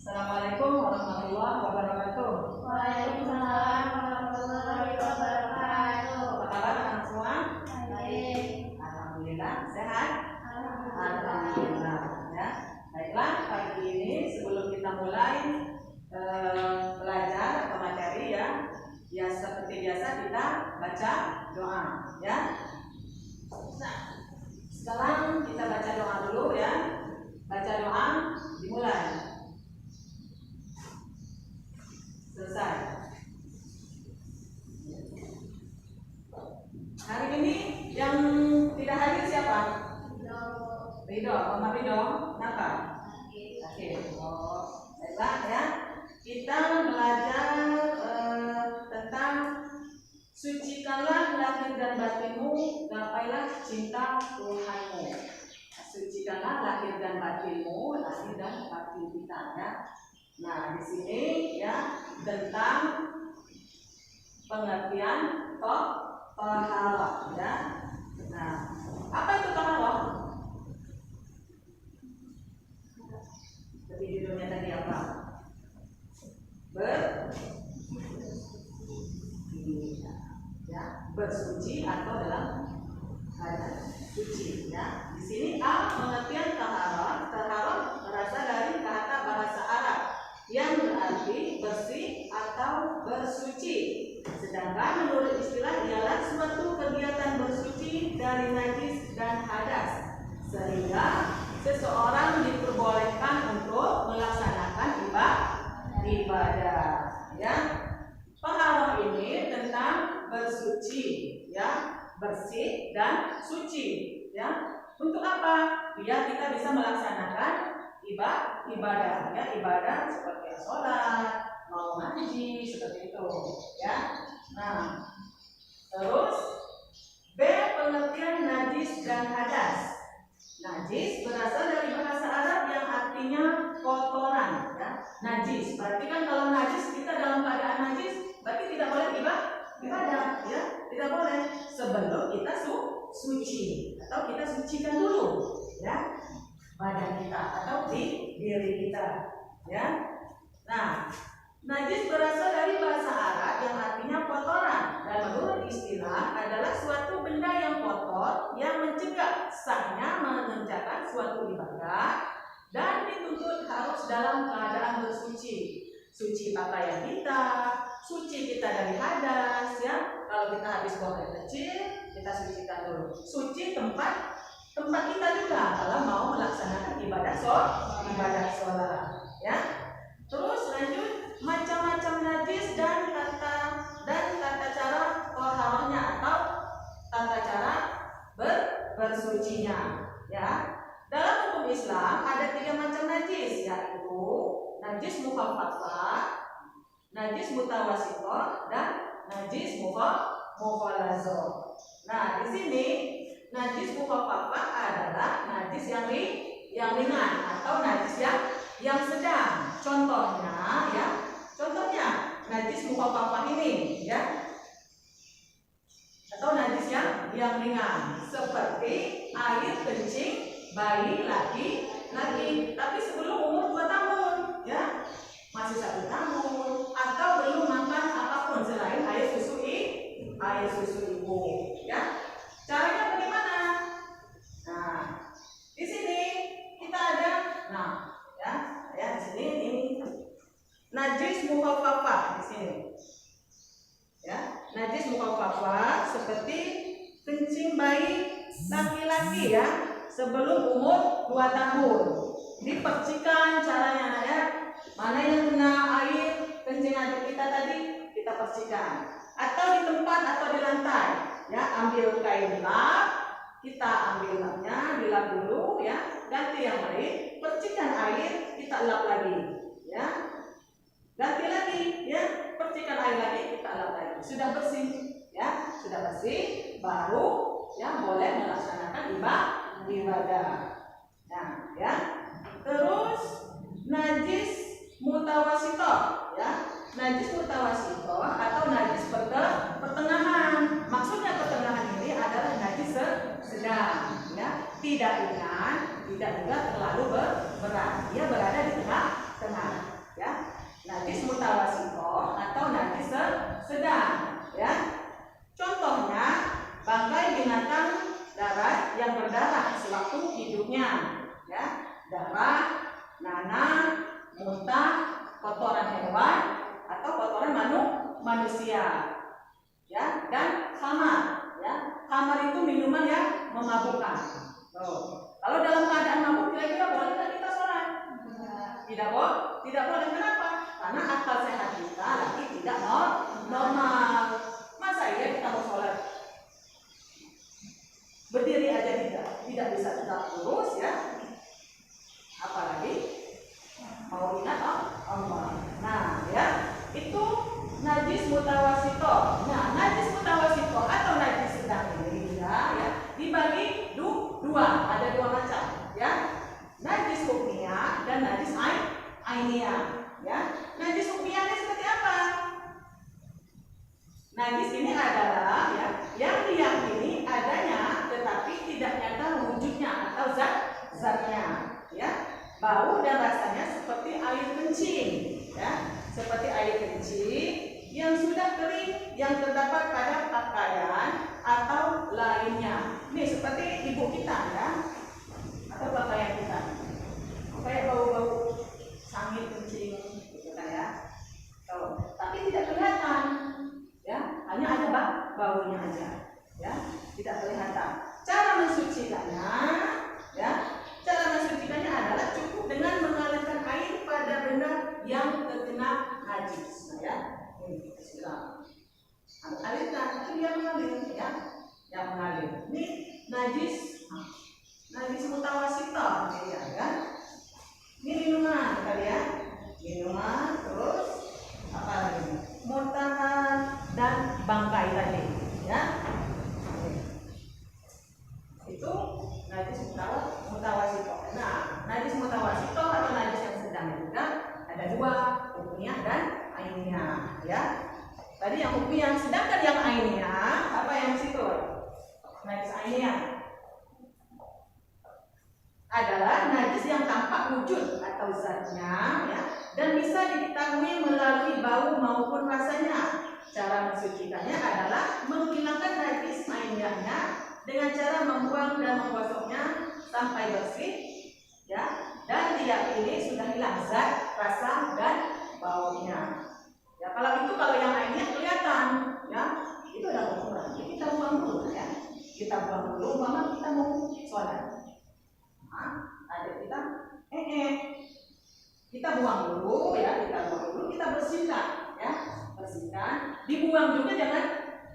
Assalamualaikum warahmatullahi wabarakatuh. Waalaikumsalam warahmatullahi wabarakatuh. Apa kabar anak semua? Baik. Alhamdulillah sehat. Alhamdulillah. Ya, baiklah pagi ini sebelum kita mulai belajar atau materi ya seperti biasa kita baca doa ya. Nah, sekarang kita baca doa dulu ya. Baca doa dimulai. Selesai. Hari ini yang tidak hadir siapa? Ridho. Mama Ridho. Kenapa? Oke. Oh, baiklah ya. Kita belajar tentang sucikanlah lahir dan batinmu, gapailah cinta Tuhanmu. Sucikanlah lahir dan batinmu, lahir dan batin kita ya. Nah, di sini ya tentang pengertian taharah ya. Nah, apa itu taharah? Jadi judulnya tadi apa? Bersuci atau dalam keadaan suci ya. Di sini A pengertian taharah. Taharah berasal dari kata bahasa Arab yang berarti bersih atau bersuci. Sedangkan menurut istilah ialah suatu kegiatan bersuci dari najis dan hadas, sehingga seseorang diperbolehkan untuk melaksanakan ibadah ya. Taharah ini tentang bersuci ya, bersih dan suci ya. Untuk apa? Biar kita bisa melaksanakan ibadah ya, ibadah seperti sholat, mau ngaji seperti itu ya. Nah, terus B pengertian najis dan hadas. Najis berasal dari bahasa Arab yang artinya kotoran ya. Najis berarti kan kalau najis kita dalam keadaan najis berarti tidak boleh ibadah ya, tidak boleh sebelum kita suci atau kita sucikan dulu ya badan kita atau diri kita ya. Nah, najis berasal dari bahasa Arab yang artinya kotoran dan menurut istilah adalah suatu benda yang kotor yang mencegah sahnya mengerjakan suatu ibadah dan dituntut harus dalam keadaan bersuci. Suci pakaian kita, suci kita dari hadas ya. Kalau kita habis buang air kecil, kita sucikan dulu. Suci tempat kita juga kalau mau melaksanakan ibadah sholat ya. Terus lanjut macam-macam najis dan tata cara taharahnya atau tata cara bersucinya ya. Dalam hukum Islam ada 3 macam najis, yaitu najis mukhaffafah, najis mutawasithah, dan najis mughalazah. Nah, di sini najis mukhaffafah adalah najis yang ringan atau najis yang sedang. Contohnya najis mukhaffafah ini ya. Atau najis yang ringan seperti air kencing bayi laki-laki tapi sebelum umur 2 tahun ya, masih 1 tahun atau belum makan apapun selain air susu ibu ya. Caranya bagaimana? Nah, di sini kita ada di sini ini najis mukhaffafah di sini ya. Najis mukhaffafah seperti kencing bayi laki-laki ya sebelum umur 2 tahun. Dipercikan caranya ya. Mana yang kena air kencing adik kita tadi kita percikan, atau di tempat atau di lantai ya. Ambil kain lap, kita ambil lapnya, dilap dulu ya, ganti yang lain, percikan air, kita lap lagi ya, ganti lagi ya, percikan air lagi, kita lap lagi. Sudah bersih ya, sudah bersih baru ya boleh melaksanakan ibadah. Nah ya, terus najis mutawasithah ya. Najis mutawasithah atau najis pertengahan. Maksudnya pertengahan ini adalah najis sedang ya, tidak ringan, tidak juga terlalu berat. Dia berada di tengah-tengah. darah, nanah, muntah, kotoran hewan atau kotoran manusia, ya, dan khamar, ya. Khamar itu minuman yang memabukkan. Kalau dalam keadaan mabuk kira-kira boleh nggak kita sholat? Tidak boleh. Kenapa? Karena akal sehat kita lagi tidak normal. Masa iya kita mau sholat berdiri aja tidak bisa tegak lurus, ya, apalagi mau ingat Allah. Nah, ya, itu najis mutawasito. Nah, najis mutawasito atau najis sedang ini, ya, dibagi dua, ada dua macam, ya. Najis hukmiyah dan najis ainiyah, ya. Najis hukmiyahnya seperti apa? Najis ini adalah, ya, yang diyakini adanya tetapi tidak nyata wujudnya atau zatnya, ya. Bau dan rasanya seperti air kencing, ya, seperti air kencing yang sudah kering yang terdapat pada pakaian atau lainnya. Ini seperti ibu kita, ya, atau pakaian kita, kayak bau-bau sangit kencing, gitu kan, ya. Tapi tidak kelihatan, ya, hanya ada baunya aja, ya, tidak kelihatan. Cara mensucikannya, ya, cara mensucikannya adalah cukup dengan mengalirkan air pada benda yang terkena najis. Nah, ya, ini siram, alirkan, itu dia mengalir, ya, yang mengalir. Ini najis mutawasito, ya, kan? Ini minuman, kalian, minuman, terus apa lagi? Muntahan dan bangkai tadi, ya. Itu najis mutawasito. Nah, najis mutawasito atau najis yang sedang juga ada dua, hukmiyah dan ainiyah, ya. Tadi yang hukmiyah, sedangkan yang ainiyah apa yang di situ? Najis ainiyah adalah najis yang tampak wujud atau zatnya, ya, dan bisa diketahui melalui bau maupun rasanya. Cara mensucikannya adalah menghilangkan najis ainiyahnya dengan cara membuang dan menggosoknya sampai bersih, ya, dan diyakini sudah hilang zat, rasa, dan baunya. Ya, kalau yang ainiyah kelihatan, ya, itu ada kotoran. Jadi kita buang dulu, ya. Kita buang dulu, mama kita mau sholat. Ada kita buang dulu, ya, kita bersihkan, ya, bersihkan, dibuang juga, jangan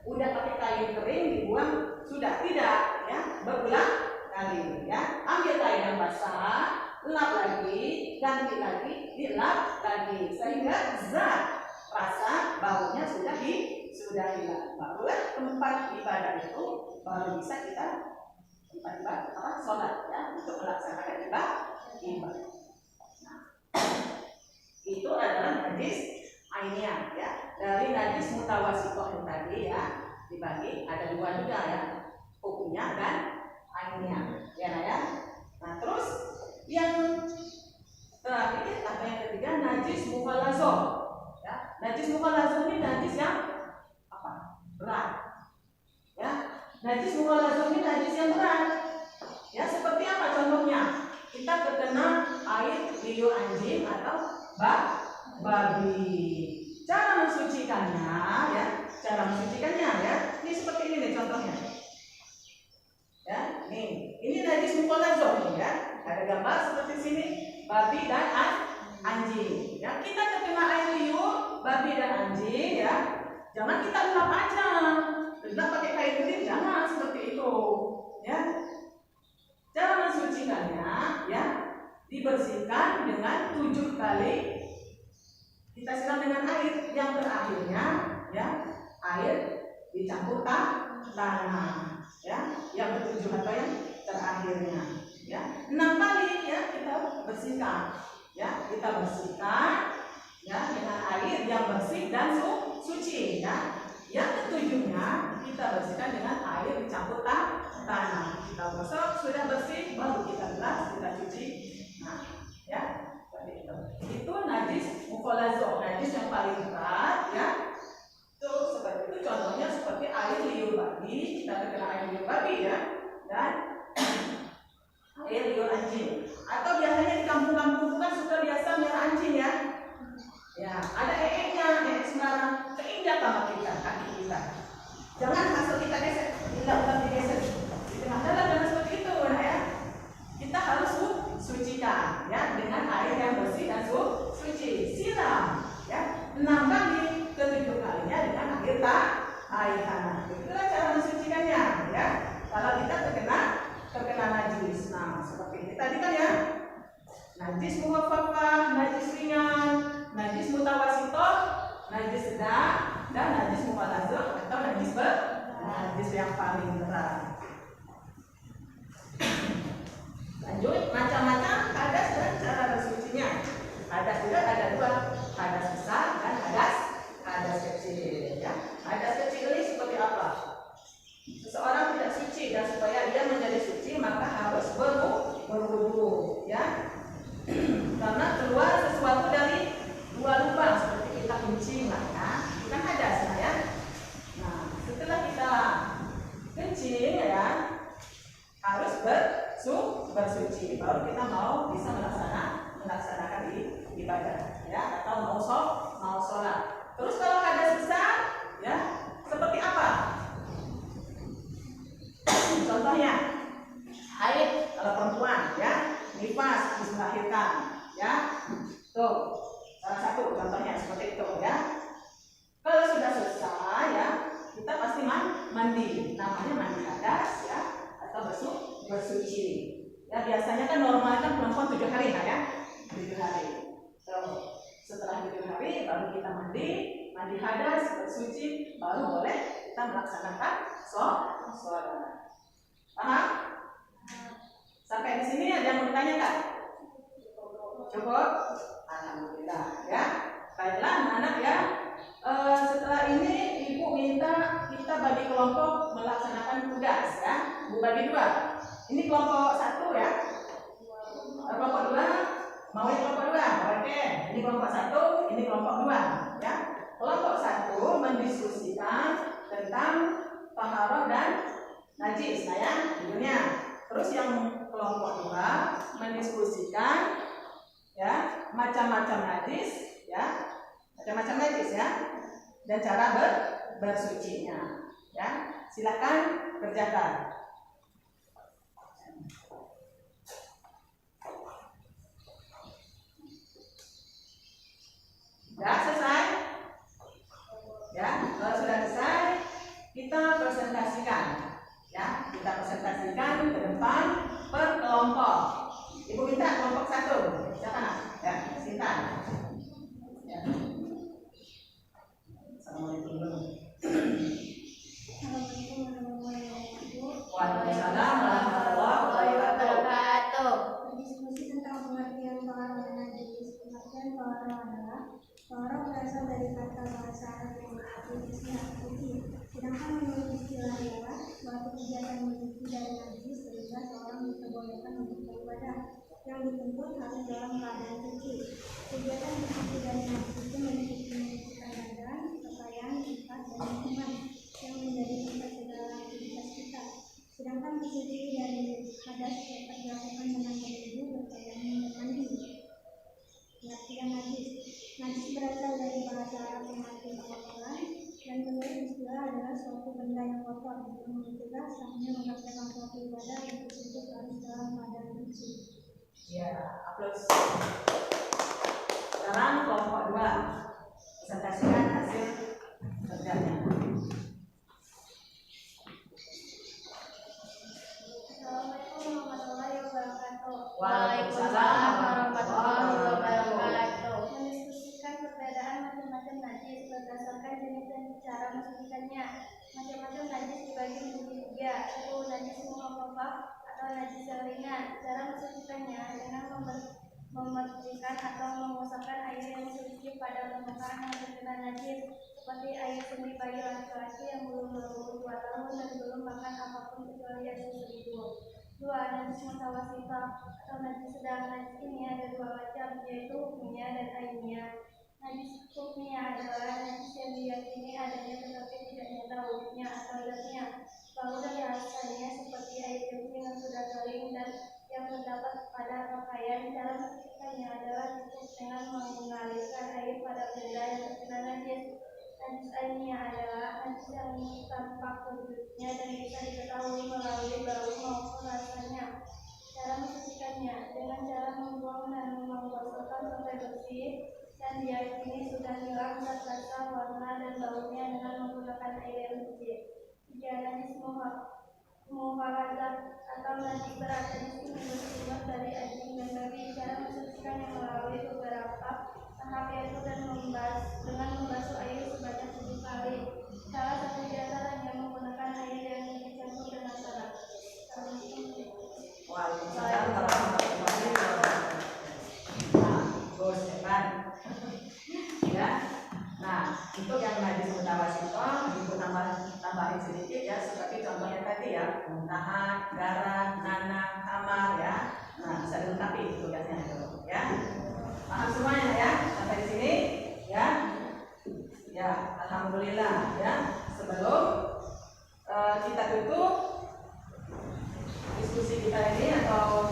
udah pakai kain kering dibuang sudah, tidak, ya, berulang kali, ya. Ambil kain yang basah, lap lagi, ganti lagi, dilap lagi sehingga zat, rasa, baunya sudah hilang. Barulah tempat ibadah itu baru bisa kita tempat ibadah sholat, ya, untuk melaksanakan ibadah. Nah, itu adalah najis ainiyah, ya. Dari najis mutawasito yang tadi, ya, dibagi ada dua juga, ya, hukmiyah dan ainiyah, ya. Nah, terus yang terakhir atau yang ketiga najis mukhalazoh, ya. Najis mukhalazoh ini najis yang apa? Berat, ya. Najis mukhalazoh ini najis yang berat, ya. Seperti apa contohnya? Kita terkena air liur anjing atau babi. Cara mensucikannya, ya, ini seperti ini nih contohnya, ya. Ini najis mukhalazoh, ya. Ada gambar seperti sini babi dan anjing, ya. Kita terkena air liur babi dan anjing, ya. Jangan kita lap aja, lap pakai kain kering, jangan seperti itu, ya. Cara mensucikannya, ya, dibersihkan dengan 7 kali kita siram dengan air, yang terakhirnya, ya, air dicampur tanah, ya, yang ketujuh atau yang terakhirnya, ya. 6 kali, ya, kita bersihkan, ya, ya, dengan air yang bersih dan suci, ya. Yang ketujuhnya kita bersihkan dengan air dicampur tanah. Kita gosok, sudah bersih, baru kita bilas, kita cuci. Nah, ya, itu najis mukhalazoh, najis yang paling berat, ya. Itu seperti itu, contohnya seperti air liur babi, kita terkena air liur babi, ya, dan air liur anjing. Atau biasanya ya dengan air yang bersih dan suci. Siram ya 6 kali, ke-7 kalinya dengan air tanah. Itulah cara mensucikannya ya. Kalau kita terkena najis. Nah, seperti ini tadi kan ya. Najis mukhafafah, najis ringan, najis mutawasitoh, najis sedang, dan najis mughaladzah atau najis yang paling berat. Lanjut, macam-macam hadas dan cara bersucinya. Hadas juga ada 2, hadas besar dan hadas kecil. Ya. Hadas kecil ini seperti apa? Seseorang tidak suci dan supaya dia menjadi suci maka harus berwudu, ya. Karena keluar sesuatu dari 2 lubang seperti kita kencing lah ya, bukan hadas ya. Nah, setelah kita kencing ya harus bersuci baru kita mau bisa melaksanakan ibadah ya atau mau sholat. Terus kalau hadas besar ya seperti apa? Contohnya haid kalau perempuan ya, nifas habis melahirkan ya. Tuh salah satu contohnya seperti itu ya. Kalau sudah selesai ya kita pasti mandi, namanya mandi hadas ya atau bersuci ya. Biasanya kan normalnya kan perempuan 7 hari lah ya, 7 hari. Setelah 7 hari baru kita mandi hadas, bersuci, baru boleh kita melaksanakan sholat. Paham? Sampai di sini ada yang mau ditanyakan? Cukup? Alhamdulillah ya. Baiklah anak-anak ya. Setelah ini ibu minta kita bagi kelompok melaksanakan tugas ya. Ibu bagi 2. Ini kelompok 1 ya. Kelompok 2 mau kelompok 2. Oke. Ini kelompok 1, ini kelompok 2 ya. Kelompok 1 mendiskusikan tentang taharah dan najis ya judulnya. Terus yang kelompok 2 mendiskusikan ya macam-macam najis ya. Macam-macam najis ya dan cara bersucinya ya. Silakan kerjakan. Ya, selesai? Ya, kalau sudah selesai kita presentasikan ya. Kita presentasikan ke depan per kelompok. Ibu minta kelompok 1. Siapa? Ya, Sinta. Ya. Assalamualaikum Waalaikumsalam warahmatullahi wabarakatuh. Berdiskusi tentang pengertian taharah dan najis. Pengertian taharah adalah taharah berasal dari kata bahasa Arab yang berarti bersih atau suci. Sedangkan menurut istilah adalah suatu kegiatan mencuci dari najis sehingga seorang diperbolehkan untuk beribadah yang dituntut harus dalam keadaan suci. Kegiatan mencuci dari najis itu meliputi menyucikan badan, pakaian, tempat, dan lingkungan yang menjadi tempat segala aktivitas kita. Sedangkan bersuci dari hadas dapat dilakukan dengan berwudu, bertayamum, dan mandi. Pengertian najis. Najis berasal dari bahasa Arab yang artinya kotoran dan menurut istilah adalah suatu benda yang kotor. Namun juga sahnya mengatakan suatu ibadah yang tersebut harus dalam keadaan suci. Ya, aplaus. Sekarang kelompok 2 presentasikan hasil kerjanya. Assalamualaikum warahmatullahi wabarakatuh. Waalaikumsalam warahmatullahi wabarakatuh. Mendiskusikan perbedaan macam-macam najis berdasarkan jenis dan cara mensucikannya. Macam-macam najis dibagi menjadi 3. 1. Najis mukhafafah atau najis yang ringan. Cara mensucikannya dengan membersihkan atau mengusapkan air yang suci pada permukaan yang terkena najis, seperti air seni bayi laki-laki yang belum berumur 2 tahun dan belum makan apapun kecuali air susu. 2. Najis mutawasitoh atau najis sedang. Najis ini ada 2 macam, yaitu hukumnya dan ainnya. Najis hukumnya adalah najis yang diyakini adanya tetapi tidak nyata wujudnya atau zatnya. Bau dan rasanya seperti air kencing yang sudah kering dan yang terdapat pada pakaian. Cara mensucikannya adalah cukup dengan mengalirkan air pada benda yang terkena najis. Najis ainnya adalah najis yang tampak wujudnya dan bisa diketahui melalui bau maupun rasanya. Cara mensucikannya dengan cara membuang dan menggosokkan sampai bersih dan diyakini sudah hilang zat rasa, warna, dan baunya dengan menggunakan air yang suci. 3. Najis muhaladat atau najis berat. Najis ini bersumber dari anjing dan babi. Cara mensucikannya melalui beberapa tahap, yaitu dengan membasuh air sebanyak 7 kali. Salah satu di antaranya menggunakan air yang dicampur dengan garam. Waalaikumsalam warahmatullahi wabarakatuh. Nah, bos depan. Ya. Nah, untuk yang najis mutawasithah, ibu tambahin sedikit ya, seperti contohnya tadi ya, muntahan, darah, nanah, kamar ya. Nah, bisa dilengkapi tugasnya itu ya. Paham semuanya ya sampai di sini ya. Ya, alhamdulillah ya. Sebelum kita tutup diskusi kita ini atau